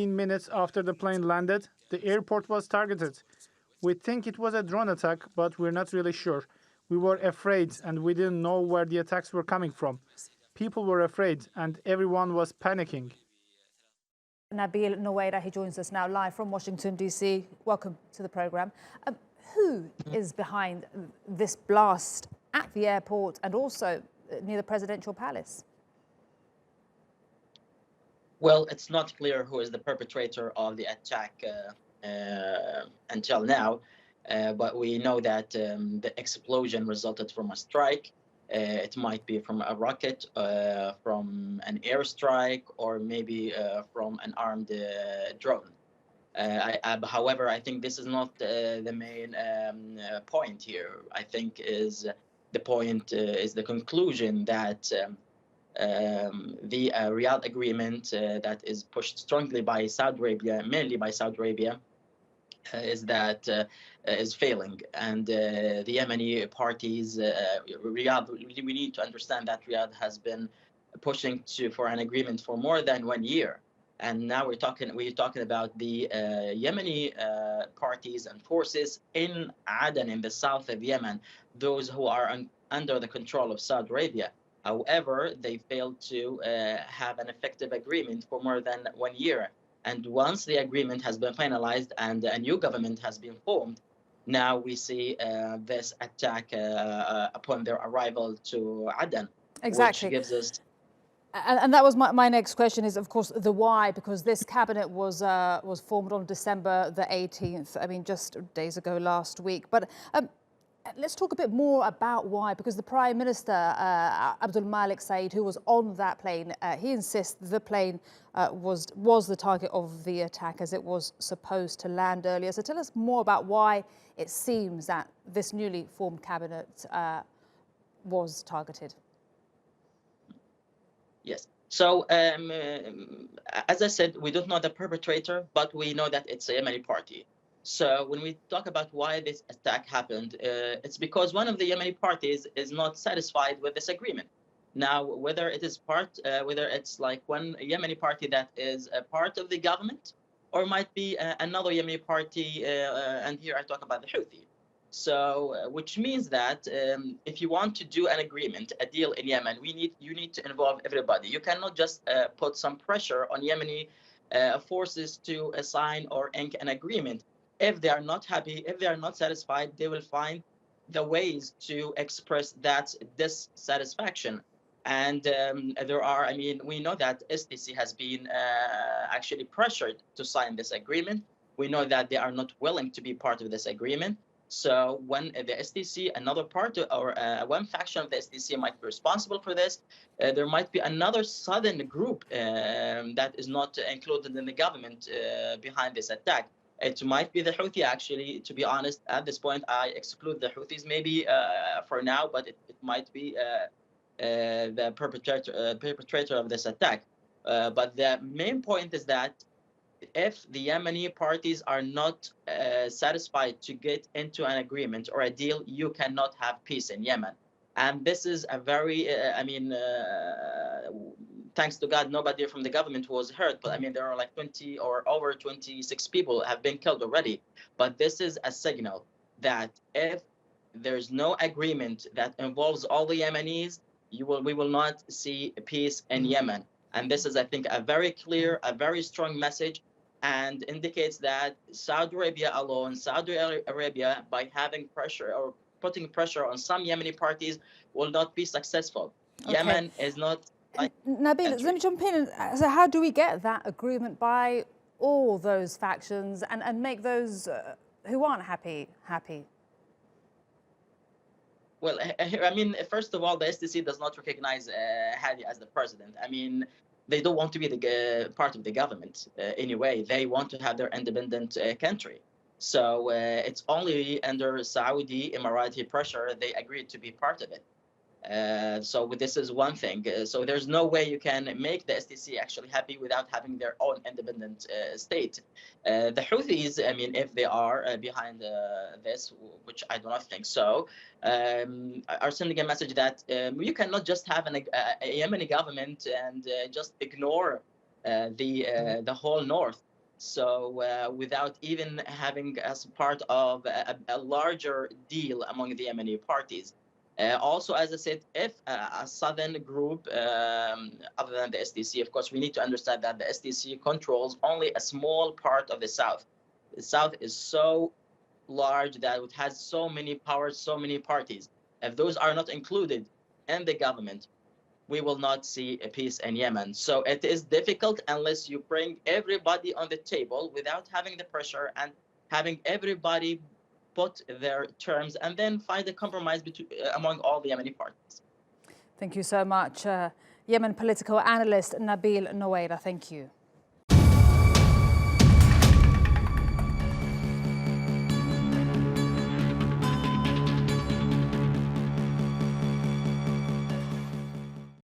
15 minutes after the plane landed, the airport was targeted. We think it was a drone attack, but we're not really sure. We were afraid and we didn't know where the attacks were coming from. People were afraid and everyone was panicking. Nabeel Nowairah, he joins us now live from Washington, D.C. Welcome to the programme. Who is behind this blast at the airport and also near the presidential palace? Well, it's not clear who is the perpetrator of the attack until now, but we know that the explosion resulted from a strike. It might be from a rocket, from an airstrike, or maybe from an armed drone. However, I think this is not the main point here. I think the point is the conclusion that the Riyadh agreement that is pushed strongly by Saudi Arabia, mainly by Saudi Arabia, is failing, and the Yemeni parties, Riyadh. We need to understand that Riyadh has been pushing for an agreement for more than 1 year, and now we're talking about the Yemeni parties and forces in Aden, in the south of Yemen, those who are under the control of Saudi Arabia. However, they failed to have an effective agreement for more than 1 year. And once the agreement has been finalized and a new government has been formed, now we see this attack upon their arrival to Aden, Exactly. which gives us... And that was my next question is, of course, the why, because this cabinet was formed on December the 18th, I mean, just days ago last week. But let's talk a bit more about why, because the Prime Minister, Abdul Malik Said, who was on that plane, he insists the plane was the target of the attack as it was supposed to land earlier. So tell us more about why it seems that this newly formed cabinet was targeted. Yes. So, as I said, we don't know the perpetrator, but we know that it's a Yemeni party. So when we talk about why this attack happened, it's because one of the Yemeni parties is not satisfied with this agreement. Now, whether it's like one Yemeni party that is a part of the government, or might be another Yemeni party, and here I talk about the Houthi. So, which means that if you want to do an agreement, a deal in Yemen, you need to involve everybody. You cannot just put some pressure on Yemeni forces to sign or ink an agreement. If they are not happy, if they are not satisfied, they will find the ways to express that dissatisfaction. And we know that STC has been actually pressured to sign this agreement. We know that they are not willing to be part of this agreement. So when the STC, another part or one faction of the STC might be responsible for this, there might be another southern group that is not included in the government behind this attack. It might be the Houthi, actually. To be honest, at this point, I exclude the Houthis maybe for now, but it might be the perpetrator of this attack. But the main point is that if the Yemeni parties are not satisfied to get into an agreement or a deal, you cannot have peace in Yemen. And this is a very, thanks to God, nobody from the government was hurt. But I mean, there are like 20 or over 26 people have been killed already. But this is a signal that if there's no agreement that involves all the Yemenis, we will not see peace in Yemen. And this is, I think, a very clear, a very strong message, and indicates that Saudi Arabia, by having pressure or putting pressure on some Yemeni parties, will not be successful. Okay. Yemen is not... Nabeel, let me jump in. So how do we get that agreement by all those factions and make those who aren't happy? Well, I mean, first of all, the STC does not recognize Hadi as the president. I mean, they don't want to be the part of the government anyway. They want to have their independent country. So it's only under Saudi Emirati pressure they agreed to be part of it. So this is one thing. So there's no way you can make the STC actually happy without having their own independent state. The Houthis, I mean, if they are behind this, which I do not think so, are sending a message that you cannot just have a Yemeni government and just ignore the whole north. So without even having as part of a larger deal among the Yemeni parties. Also, as I said, if a southern group, other than the SDC, of course, we need to understand that the SDC controls only a small part of the south. The south is so large that it has so many powers, so many parties. If those are not included in the government, we will not see a peace in Yemen. So it is difficult unless you bring everybody on the table without having the pressure and having everybody put their terms and then find a compromise between, among all the Yemeni parties. Thank you so much. Yemen political analyst Nabeel Nowairah, thank you.